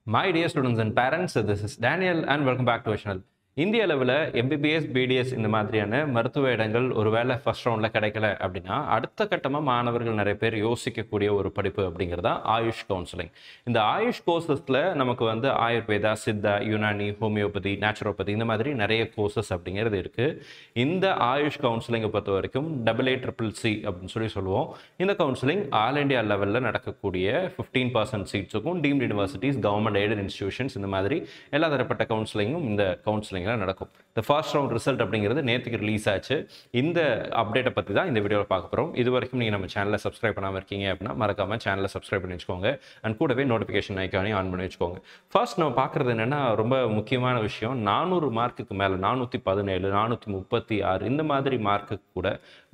My dear students and parents, this is Daniel and welcome back to our channel. இந்திய அளவில் MBBS BDS இந்த மாதிரியான மருத்துவ இடங்கள் ஒருவேளை ஃபர்ஸ்ட் ரவுண்டில் கிடைக்கல அப்படின்னா அடுத்த கட்டமாக மாணவர்கள் நிறைய பேர் யோசிக்கக்கூடிய ஒரு படிப்பு அப்படிங்கிறதா ஆயுஷ் கவுன்சிலிங். இந்த ஆயுஷ் கோர்சஸில் நமக்கு வந்து ஆயுர்வேதா, சித்தா, யுனானி, ஹோமியோபதி, நேச்சுரோபதி இந்த மாதிரி நிறைய கோர்சஸ் அப்படிங்கிறது இருக்குது. இந்த ஆயுஷ் கவுன்சிலிங்கை பொறுத்த வரைக்கும் AACCC அப்படின்னு சொல்லுவோம். இந்த கவுன்சிலிங் ஆல் இண்டியா லெவலில் நடக்கக்கூடிய 15% சீட்ஸுக்கும் deemed universities, government aided institutions இந்த மாதிரி எல்லா தரப்பட்ட கவுன்சிலிங்கும் இந்த கவுன்சிலிங் நடக்கும். இந்த ஃபர்ஸ்ட் ரவுண்ட் ரிசல்ட் அப்படிங்கிறது நேற்றுக்கு ரிலீஸ் ஆச்சு. இந்த அப்டேட்டை பற்றி தான் இந்த வீடியோவில் பார்க்க போகிறோம். இது வரைக்கும் நீங்கள் நம்ம சேனலை சப்ஸ்கிரைப் பண்ணாமல் இருக்கீங்க அப்படின்னா மறக்காம சேனலை சப்ஸ்கிரைப் பண்ணி வச்சுக்கோங்க. அண்ட் கூடவே நோட்டிஃபிகேஷன் ஐக்கானையும் ஆன் பண்ணி வச்சுக்கோங்க. ஃபர்ஸ்ட் நம்ம பார்க்குறது என்னென்னா ரொம்ப முக்கியமான விஷயம், 400 மார்க்குக்கு மேலே 417, 436 இந்த மாதிரி மார்க்குக்கு கூட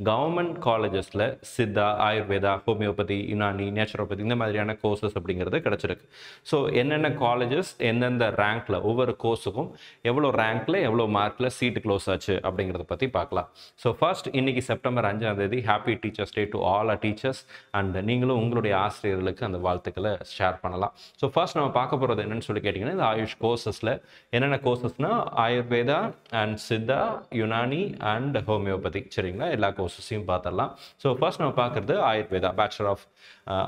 கவர்மெண்ட் காலேஜஸில் சித்தா, ஆயுர்வேதா, ஹோமியோபதி, யுனானி, நேச்சுரோபதி இந்த மாதிரியான கோர்சஸ் அப்படிங்கிறது கிடச்சிருக்கு. ஸோ என்னென்ன காலேஜஸ் எந்தெந்த ரேங்க்கில் ஒவ்வொரு கோர்ஸுக்கும் எவ்வளோ ரேங்க்ல எவ்வளோ மார்க்கில் சீட்டு க்ளோஸ் ஆச்சு அப்படிங்கிறத பற்றி பார்க்கலாம். ஸோ ஃபர்ஸ்ட் இன்னைக்கு செப்டம்பர் 5ஆம் தேதி happy teachers day to all our teachers. And நீங்களும் உங்களுடைய ஆசிரியர்களுக்கு அந்த வாழ்த்துக்களை ஷேர் பண்ணலாம். ஸோ ஃபர்ஸ்ட் நம்ம பார்க்க போகிறது என்னன்னு சொல்லி கேட்டிங்கன்னா, இந்த ஆயுஷ் கோர்சஸில் என்னென்ன கோர்சஸ்னால் Ayurveda and Siddha, Unani and homeopathy. சரிங்களா, எல்லா கோர்சஸையும் பார்த்துடலாம். ஸோ ஃபர்ஸ்ட் நம்ம பார்க்குறது Ayurveda, bachelor of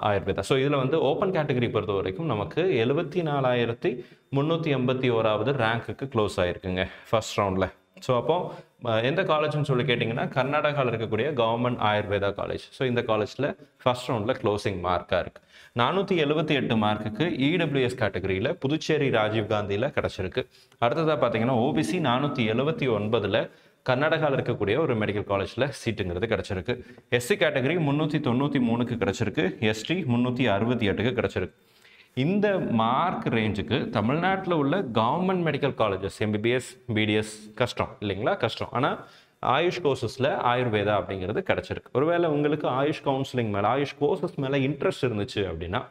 Ayurveda. So இதில் வந்து ஓப்பன் கேட்டகரி பொறுத்த வரைக்கும் நமக்கு 74,381வது ரேங்க்குக்கு க்ளோஸ் ஆகிருக்குங்க ஃபர்ஸ்ட் ரவுண்டில். ஸோ அப்போ எந்த காலேஜ்னு சொல்லி கேட்டிங்கன்னா, கர்நாடகாவில் இருக்கக்கூடிய கவர்மெண்ட் ஆயுர்வேதா காலேஜ். ஸோ இந்த காலேஜில் ஃபர்ஸ்ட் ரவுண்டில் க்ளோசிங் மார்க்காக இருக்குது. 478 மார்க்குக்கு இடபிள்யூஎஸ் கேட்டகரியில் புதுச்சேரி ராஜீவ்காந்தியில் கிடச்சிருக்கு. அடுத்ததாக பார்த்தீங்கன்னா ஓபிசி 479 கர்நாடகாவில் இருக்கக்கூடிய ஒரு மெடிக்கல் காலேஜில் சீட்டுங்கிறது கிடச்சிருக்கு. எஸ்சி கேட்டகரி 393க்கு கிடச்சிருக்கு. எஸ்டி 368க்கு கிடச்சிருக்கு. இந்த மார்க் ரேஞ்சுக்கு தமிழ்நாட்டில் உள்ள government medical colleges MBBS BDS கஷ்டம் இல்லைங்களா, கஷ்டம். ஆனால் ஆயுஷ் கோர்சஸில் ஆயுர்வேதா அப்படிங்கிறது கிடச்சிருக்கு. ஒருவேளை உங்களுக்கு ஆயுஷ் கவுன்சிலிங் மேலே, ஆயுஷ் கோர்சஸ் மேலே இன்ட்ரெஸ்ட் இருந்துச்சு அப்படின்னா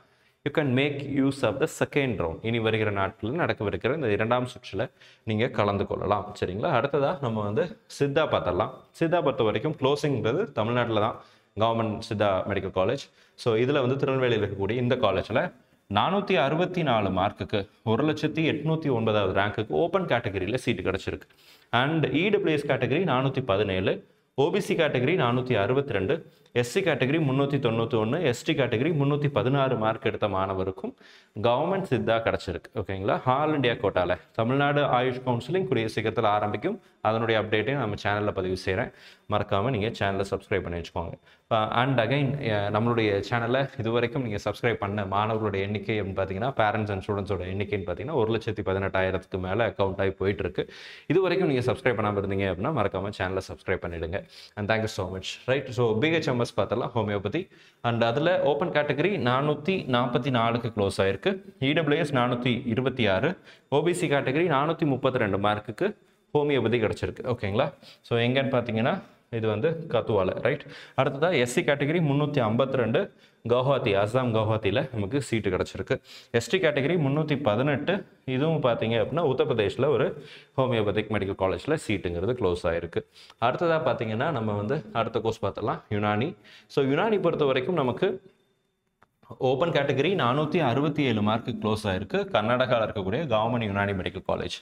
you can make use of the second round. இனி வருகிற நாட்களில் நடக்கவிருக்கிற இந்த 2ஆம் சுற்றில் நீங்கள் கலந்து கொள்ளலாம். சரிங்களா, அடுத்ததாக நம்ம வந்து சித்தா பார்த்துடலாம். சித்தா பொறுத்த வரைக்கும் க்ளோசிங்கிறது தமிழ்நாட்டில் தான் government Siddha medical college. So இதில் வந்து திருநெல்வேலியில் இருக்கக்கூடிய இந்த காலேஜில் 464 மார்க்குக்கு 1,08,009வது ரேங்க்குக்கு ஓப்பன் கேட்டகரியில் சீட்டு கிடச்சிருக்கு. And EWS category 417, OBC category 462, SC category 391, ST category 316 mark எடுத்த மாணவருக்கும் கவர்மெண்ட் சித்தா கிடச்சிருக்கு. ஓகேங்களா, ஆல் இண்டியா கோட்டாவில் தமிழ்நாடு ஆயுஷ் கவுன்சிலிங் கூடிய சீக்கிரத்தில் ஆரம்பிக்கும். அதனுடைய அப்டேட்டையும் நம்ம சேனலில் பதிவு செய்கிறேன். மறக்காமல் நீங்கள் சேனலை சப்ஸ்கிரைப் பண்ணி வச்சுக்கோங்க. அண்ட் அகைன் நம்மளுடைய சேனலை இது வரைக்கும் நீங்கள் சப்ஸ்கிரைப் பண்ண மாணவர்களுடைய எண்ணிக்கை அப்படின்னு பார்த்தீங்கன்னா, பேரண்ட்ஸ் அண்ட் ஸ்டூடெண்ட்ஸோட எண்ணிக்கைன்னு பார்த்தீங்கன்னா 1,18,000க்கு மேலே அக்கௌண்ட் ஆகி போயிட்டுருக்கு. இது வரைக்கும் நீங்கள் சப்ஸ்கிரைப் பண்ணாமல் இருந்தீங்க அப்படின்னா மறக்காமல் சேனலை சப்ஸ்கிரைப் பண்ணிவிடுங்க. And thank you so much. Right, so BHMS பார்த்தலாம், ஹோமியோபதி. அண்ட் அதில் ஓப்பன் கேட்டகரி 444க்கு க்ளோஸ் ஆயிருக்கு. இடபிள்யூஎஸ் 426, ஓபிசி கேட்டகரி 432 மார்க்குக்கு ஹோமியோபதி கிடச்சிருக்கு. ஓகேங்களா, ஸோ எங்கன்னு பார்த்தீங்கன்னா இது வந்து கத்துவால. ரைட், அடுத்ததாக எஸ்சி கேட்டகரி 352 கவுஹாத்தி, அஸ்ஸாம் கவுஹாத்தியில் நமக்கு சீட்டு கிடச்சிருக்கு. எஸ்டி கேட்டகரி 318, இதுவும் பார்த்தீங்க அப்படின்னா உத்தரப்பிரதேஷில் ஒரு ஹோமியோபதிக் மெடிக்கல் காலேஜில் சீட்டுங்கிறது க்ளோஸ் ஆகிருக்கு. அடுத்ததாக பார்த்தீங்கன்னா நம்ம வந்து அடுத்த கோர்ஸ் பார்த்தலாம், யுனானி. ஸோ யுனானி பொறுத்த வரைக்கும் நமக்கு ஓப்பன் கேட்டகரி 467 மார்க்கு க்ளோஸ் ஆகிருக்கு. கர்நாடகாவில் இருக்கக்கூடிய கவர்மெண்ட் யுனானி மெடிக்கல் காலேஜ்.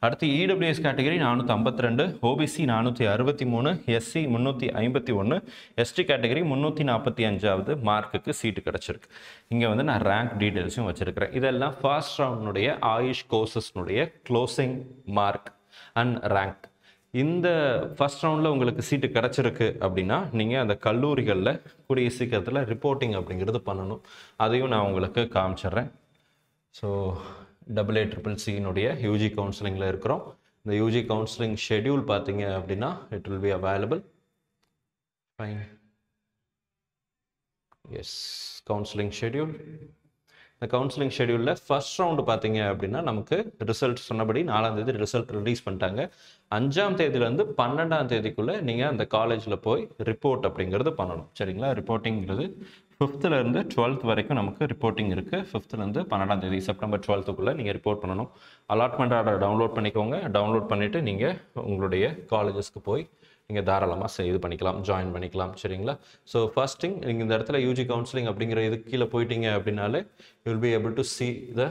அடுத்து EWS category 452, OBC 463, SC 351, ST category 345வது மார்க்குக்கு சீட்டு கிடச்சிருக்கு. இங்கே வந்து நான் ரேங்க் டீட்டெயில்ஸும் வச்சுருக்கிறேன். இதெல்லாம் ஃபர்ஸ்ட் ரவுண்டுடைய ஆயுஷ் கோர்சஸ்னுடைய க்ளோசிங் மார்க் அண்ட் ரேங்க். இந்த ஃபர்ஸ்ட் ரவுண்டில் உங்களுக்கு சீட்டு கிடச்சிருக்கு அப்படின்னா நீங்கள் அந்த கல்லூரிகளில் கூடிய சீக்கிரத்தில் ரிப்போர்ட்டிங் அப்படிங்கிறது பண்ணணும். அதையும் நான் உங்களுக்கு காமிச்சிட்றேன். ஸோ AACCCனுடைய யூஜி கவுன்சிலிங்கில் இருக்கிறோம். இந்த யூஜி கவுன்சிலிங் ஷெட்யூல் பார்த்தீங்க அப்படின்னா it will be available. Fine, yes, counselling schedule. இந்த கவுன்சிலிங் ஷெட்யூலில் ஃபர்ஸ்ட் ரவுண்டு பார்த்தீங்க அப்படின்னா நமக்கு ரிசல்ட் சொன்னபடி 4ஆம் தேதி ரிசல்ட் ரிலீஸ் பண்ணிட்டாங்க. 5ஆம் தேதியிலேருந்து 12ஆம் தேதிக்குள்ளே நீங்கள் அந்த காலேஜில் போய் ரிப்போர்ட் அப்படிங்கிறது பண்ணணும். சரிங்களா, ரிப்போர்ட்டிங்கிறது 5th-லேருந்து 12th வரைக்கும் நமக்கு ரிப்போர்ட்டிங் இருக்குது. 5th-லேருந்து 12ஆம் தேதி செப்டம்பர் 12th-க்குள்ளே நீங்கள் ரிப்போர்ட் பண்ணணும். அலாட்மெண்ட் ஆர்டர் டவுன்லோட் பண்ணிக்கோங்க. டவுன்லோட் பண்ணிவிட்டு நீங்கள் உங்களுடைய காலேஜஸ்க்கு போய் நீங்கள் தாராளமாக இது பண்ணிக்கலாம், ஜாயின் பண்ணிக்கலாம். சரிங்களா, ஸோ ஃபர்ஸ்ட் திங் நீங்கள் இந்த இடத்துல யூஜி கவுன்சிலிங் அப்படிங்கிற இது கீழே போயிட்டீங்க அப்படின்னாலே you will be able to see the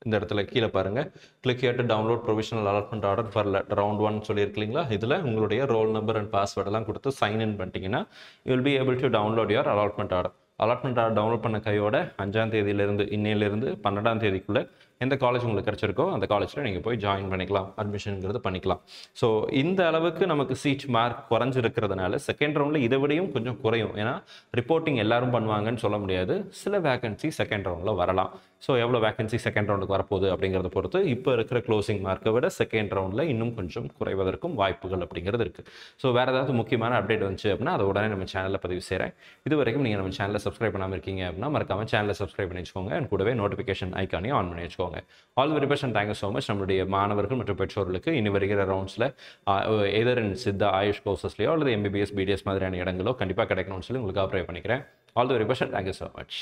இந்த இடத்துல கீழே பாருங்கள் click here to download provisional allotment order for round 1 சொல்லியிருக்கீங்களா. இதில் உங்களுடைய ரோல் நம்பர் அண்ட் பாஸ்வேர்டெல்லாம் கொடுத்து சைன்இன் பண்ணிட்டீங்கன்னா you will be able to download your allotment order. Allotment order download பண்ண கையோட 5ஆம் தேதியிலிருந்து இன்னையிலிருந்து 12ஆம் தேதிக்குள்ளே எந்த காலேஜ் உங்களுக்கு கிடச்சிருக்கோ அந்த காலேஜில் நீங்கள் போய் ஜாயின் பண்ணிக்கலாம், அட்மிஷனுங்கிறது பண்ணிக்கலாம். ஸோ இந்த அளவுக்கு நமக்கு சீட் மார்க் குறைஞ்சிருக்கிறதுனால செகண்ட் ரவுண்டில் இதை விடையும் கொஞ்சம் குறையும். ஏன்னா ரிப்போர்ட்டிங் எல்லாரும் பண்ணுவாங்கன்னு சொல்ல முடியாது, சில வேகன்சி செகண்ட் ரவுண்டில் வரலாம். ஸோ எவ்வளோ வேகன்சி செகண்ட் ரவுண்டுக்கு வரப்போகுது அப்படிங்கிறத பொறுத்து இப்போ இருக்கிற க்ளோசிங் மார்க்கை விட செகண்ட் ரவுண்டில் இன்னும் கொஞ்சம் குறைவதற்கும் வாய்ப்புகள் அப்படிங்கிறது இருக்குது. ஸோ வேறு ஏதாவது முக்கியமான அப்டேட் வந்துச்சு அப்படின்னா அதை உடனே நம்ம சேனலில் பதிவு செய்கிறேன். இது வரைக்கும் நீங்கள் நம்ம சேனலை சப்ஸ்கிரைப் பண்ணாமல் இருக்கீங்க அப்படின்னா மறக்காமல் சேனலை சப்ஸ்கிரைப் பண்ணி வச்சுக்கோங்க. அண்ட் கூடவே நோட்டிஃபிகேஷன் ஐக்கானையும் ஆன் பண்ணி வச்சுக்கோங்க. All the very best and thank you so much. நம்மளுடைய மாணவர்கள் மற்றும் பெற்றோர்களுக்கு இனி வருகிற ரவுண்ட்ஸில் எதர் இன் சித்தா ஆயுஷ் கோர்சஸ்லையோ அல்லது எம்பிபிஎஸ் பிடிஎஸ் மாதிரியான இடங்களோ கண்டிப்பாக கிடைக்கணும்னு சொல்லி உங்களுக்கு ப்ரே பண்ணிக்கிறேன். All the very best and thank you so much.